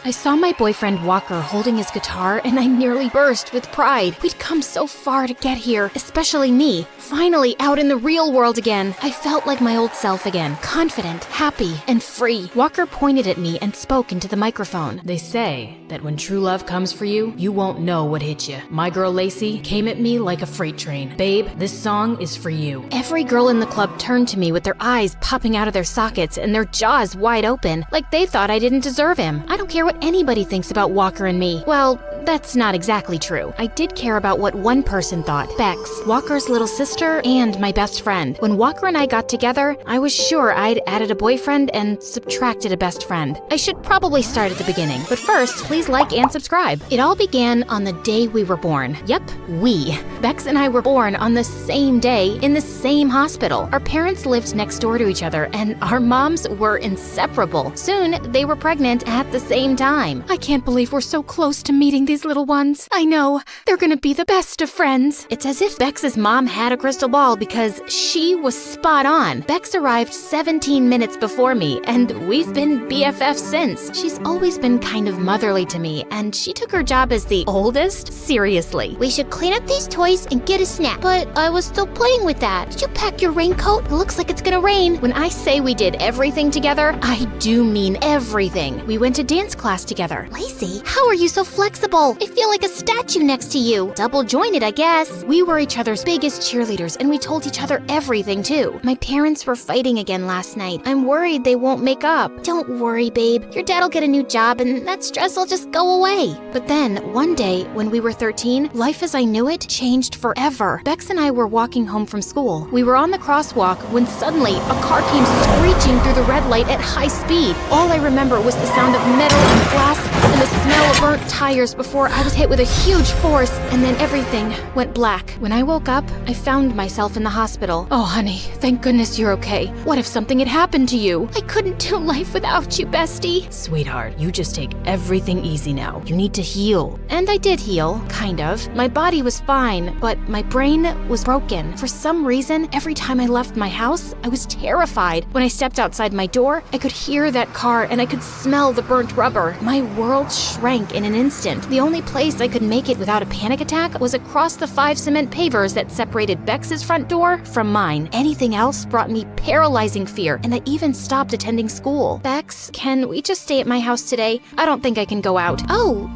I saw my boyfriend Walker holding his guitar and I nearly burst with pride. We'd come so far to get here, especially me. Finally out in the real world again. I felt like my old self again, confident, happy, and free. Walker pointed at me and spoke into the microphone. They say that when true love comes for you, you won't know what hit you. My girl Lacey came at me like a freight train. Babe, this song is for you. Every girl in the club turned to me with their eyes popping out of their sockets and their jaws wide open, like they thought I didn't deserve him. I don't care what anybody thinks about Walker and me. Well, that's not exactly true. I did care about what one person thought. Bex, Walker's little sister and my best friend. When Walker and I got together, I was sure I'd added a boyfriend and subtracted a best friend. I should probably start at the beginning, but first, please like and subscribe. It all began on the day we were born. Yep, we. Bex and I were born on the same day in the same hospital. Our parents lived next door to each other and our moms were inseparable. Soon, they were pregnant at the same time. I can't believe we're so close to meeting these little ones. I know, they're gonna be the best of friends. It's as if Bex's mom had a crystal ball because she was spot on. Bex arrived 17 minutes before me, and we've been BFFs since. She's always been kind of motherly to me, and she took her job as the oldest seriously. We should clean up these toys and get a snack. But I was still playing with that. Did you pack your raincoat? It looks like it's gonna rain. When I say we did everything together, I do mean everything. We went to dance class together. Lacey, how are you so flexible? I feel like a statue next to you. Double jointed, I guess. We were each other's biggest cheerleaders, and we told each other everything too. My parents were fighting again last night. I'm worried they won't make up. Don't worry, babe. Your dad'll get a new job and that stress will just go away. But then, one day, when we were 13, life as I knew it changed forever. Bex and I were walking home from school. We were on the crosswalk when suddenly a car came screeching through the red light at high speed. All I remember was the sound of metal and glass and the smell of burnt tires before I was hit with a huge force, and then everything went black. When I woke up, I found myself in the hospital. Oh, honey, thank goodness you're okay. What if something had happened to you? I couldn't do life without you, bestie. Sweetheart, you just take everything easy now. You need to heal. And I did heal, kind of. My body was fine, but my brain was broken. For some reason, every time I left my house, I was terrified. When I stepped outside my door, I could hear that car and I could smell the burnt rubber. My world shrank in an instant. The only place I could make it without a panic attack was across the 5 cement pavers that separated Bex's front door from mine. Anything else brought me paralyzing fear, and I even stopped attending school. Bex, can we just stay at my house today? I don't think I can go out. Oh,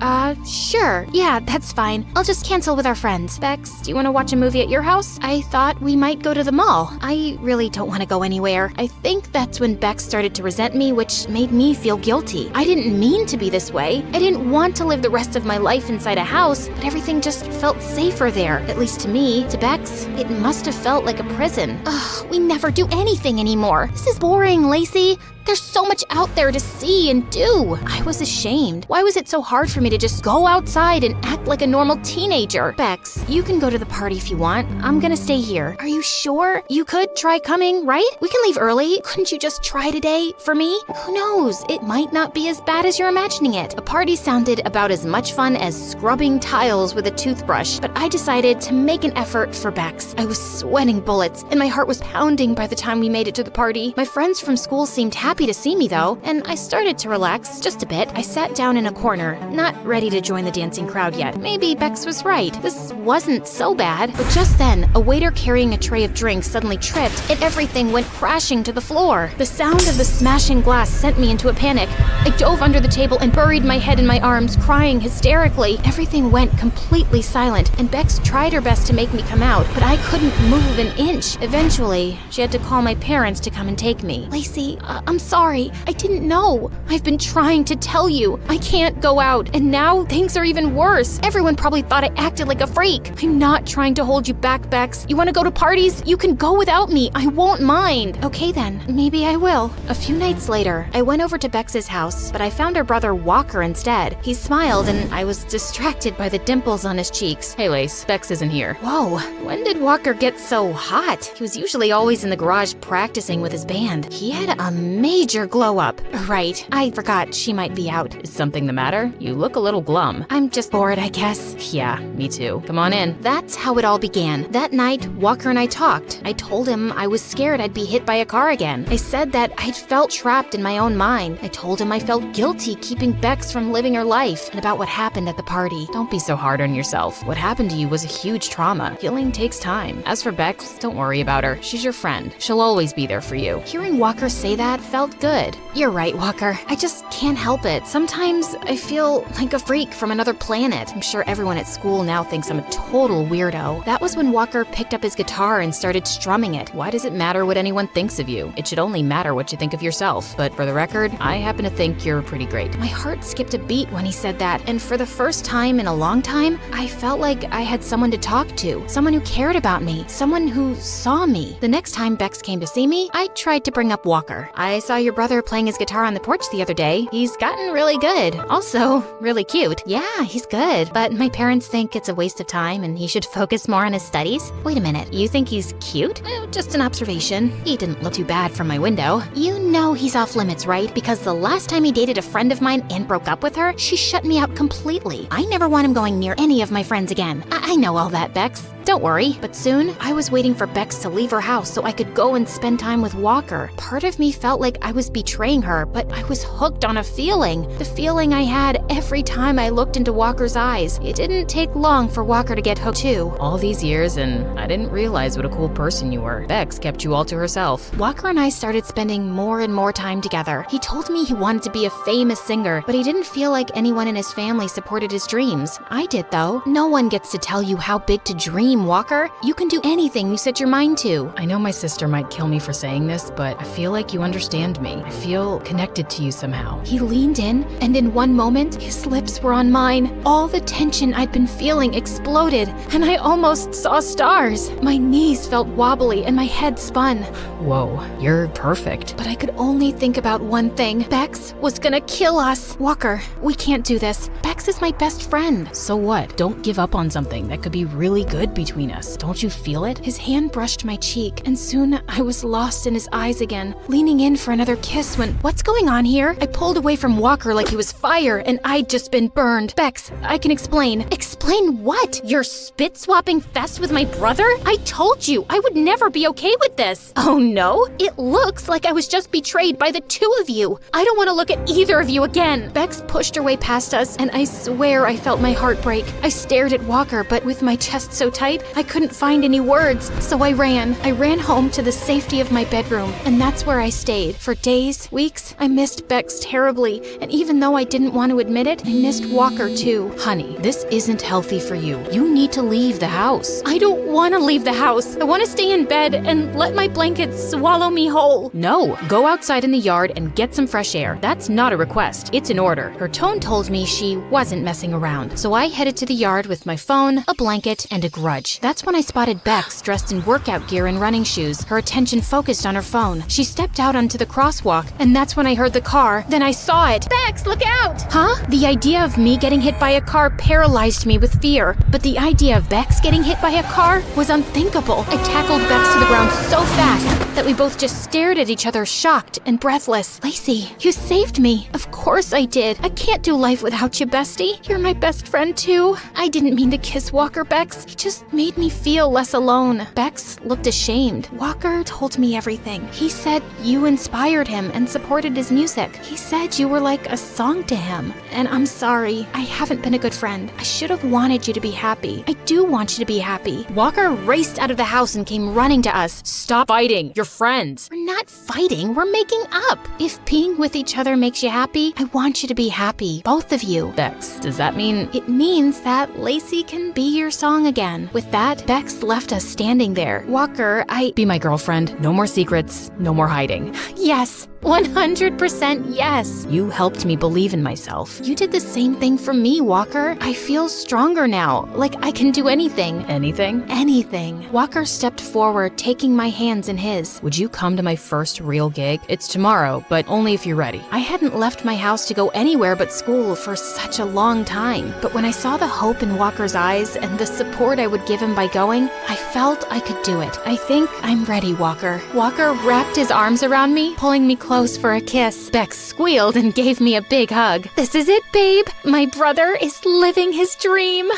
sure. Yeah, that's fine. I'll just cancel with our friends. Bex, do you want to watch a movie at your house? I thought we might go to the mall. I really don't want to go anywhere. I think that's when Bex started to resent me, which made me feel guilty. I didn't mean to be this way. I didn't want to live the rest of my life inside a house, but everything just felt safer there. At least to me. To Bex, it must have felt like a prison. Ugh, we never do anything anymore. This is boring, Lacey. There's so much out there to see and do. I was ashamed. Why was it so hard for me to just go outside and act like a normal teenager? Bex, you can go to the party if you want. I'm gonna stay here. Are you sure? You could try coming, right? We can leave early. Couldn't you just try today for me? Who knows? It might not be as bad as you're imagining it. A party sounded about as much fun as scrubbing tiles with a toothbrush, but I decided to make an effort for Bex. I was sweating bullets, and my heart was pounding by the time we made it to the party. My friends from school seemed happy to see me though, and I started to relax just a bit. I sat down in a corner, not ready to join the dancing crowd yet. Maybe Bex was right. This wasn't so bad. But just then, a waiter carrying a tray of drinks suddenly tripped, and everything went crashing to the floor. The sound of the smashing glass sent me into a panic. I dove under the table and buried my head in my arms, crying hysterically. Everything went completely silent, and Bex tried her best to make me come out, but I couldn't move an inch. Eventually, she had to call my parents to come and take me. Lacey, I'm sorry. I didn't know. I've been trying to tell you. I can't go out, and now things are even worse. Everyone probably thought I acted like a freak. I'm not trying to hold you back, Bex. You want to go to parties? You can go without me. I won't mind. Okay then, maybe I will. A few nights later, I went over to Bex's house, but I found her brother Walker instead. He smiled, and I was distracted by the dimples on his cheeks. Hey Lace, Bex isn't here. Whoa, when did Walker get so hot? He was usually always in the garage practicing with his band. He had a major glow up. Right, I forgot she might be out. Is something the matter? You look a little glum. I'm just bored, I guess. Yeah, me too. Come on in. That's how it all began. That night, Walker and I talked. I told him I was scared I'd be hit by a car again. I said that I'd felt trapped in my own mind. I told him I felt guilty keeping Bex from living her life and about what happened at the party. Don't be so hard on yourself. What happened to you was a huge trauma. Healing takes time. As for Bex, don't worry about her. She's your friend. She'll always be there for you. Hearing Walker say that felt good. You're right, Walker. I just can't help it. Sometimes I feel like a freak from another planet. I'm sure everyone at school now thinks I'm a total weirdo. That was when Walker picked up his guitar and started strumming it. Why does it matter what anyone thinks of you? It should only matter what you think of yourself. But for the record, I happen to think you're pretty great. My heart skipped a beat when he said that, and for the first time in a long time, I felt like I had someone to talk to, someone who cared about me, someone who saw me. The next time Bex came to see me, I tried to bring up Walker. I saw your brother playing his guitar on the porch the other day. He's gotten really good. Also, really cute. Yeah, he's good, but my parents think it's a waste of time and he should focus more on his studies. Wait a minute, you think he's cute? Just an observation. He didn't look too bad from my window. You know he's off limits, right? Because the last time he dated a friend of mine and broke up with her, she shut me out completely. I never want him going near any of my friends again. I know all that, Bex. Don't worry. But soon, I was waiting for Bex to leave her house so I could go and spend time with Walker. Part of me felt like I was betraying her, but I was hooked on a feeling. The feeling I had every time I looked into Walker's eyes. It didn't take long for Walker to get hooked too. All these years, and I didn't realize what a cool person you were. Bex kept you all to herself. Walker and I started spending more and more time together. He told me he wanted to be a famous singer, but he didn't feel like anyone in his family supported his dreams. I did though. No one gets to tell you how big to dream, Walker. You can do anything you set your mind to. I know my sister might kill me for saying this, but I feel like you understand me. I feel connected to you somehow. He leaned in, and in one moment, his lips were on mine. All the tension I'd been feeling exploded, and I almost saw stars. My knees felt wobbly, and my head spun. Whoa, you're perfect. But I could only think about one thing. Bex was gonna kill us. Walker, we can't do this. Bex is my best friend. So what? Don't give up on something that could be really good between us. Don't you feel it? His hand brushed my cheek, and soon I was lost in his eyes again, leaning in for another kiss when, what's going on here? I pulled away from Walker like he was fire, and I'd just been burned. Bex, I can explain. Explain what? Your spit-swapping fest with my brother? I told you I would never be okay with this. Oh no? It looks like I was just betrayed by the two of you. I don't want to look at either of you again. Bex pushed her way past us, and I swear I felt my heart break. I stared at Walker, but with my chest so tight, I couldn't find any words, so I ran. I ran home to the safety of my bedroom, and that's where I stayed. For days, weeks, I missed Bex terribly, and even though I didn't want to admit it, I missed Walker too. Honey, this isn't healthy for you. You need to leave the house. I don't want to leave the house. I want to stay in bed and let my blankets swallow me whole. No, go outside in the yard and get some fresh air. That's not a request, it's an order. Her tone told me she wasn't messing around, so I headed to the yard with my phone, a blanket, and a grudge. That's when I spotted Bex dressed in workout gear and running shoes, her attention focused on her phone. She stepped out onto the crosswalk, and that's when I heard the car. Then I saw it. Bex, look out! Huh? The idea of me getting hit by a car paralyzed me with fear, but the idea of Bex getting hit by a car was unthinkable. I tackled Bex to the ground so fast that we both just stared at each other, shocked and breathless. Lacey, you saved me. Of course I did. I can't do life without you, bestie. You're my best friend too. I didn't mean to kiss Walker, Bex. He just made me feel less alone. Bex looked ashamed. Walker told me everything. He said you inspired him and supported his music. He said you were like a song to him. And I'm sorry. I haven't been a good friend. I should have wanted you to be happy. I do want you to be happy. Walker raced out of the house and came running to us. Stop fighting. You're friends. We're not fighting. We're making up. If being with each other makes you happy, I want you to be happy. Both of you. Bex, does that mean... It means that Lacey can be your song again. With that, Bex left us standing there. Walker, Be my girlfriend. No more secrets. No more hiding. Yes. 100% yes. You helped me believe in myself. You did the same thing for me, Walker. I feel stronger now, like I can do anything. Anything? Anything. Walker stepped forward, taking my hands in his. Would you come to my first real gig? It's tomorrow, but only if you're ready. I hadn't left my house to go anywhere but school for such a long time. But when I saw the hope in Walker's eyes and the support I would give him by going, I felt I could do it. I think I'm ready, Walker. Walker wrapped his arms around me, pulling me close close for a kiss. Bex squealed and gave me a big hug. This is it, babe. My brother is living his dream.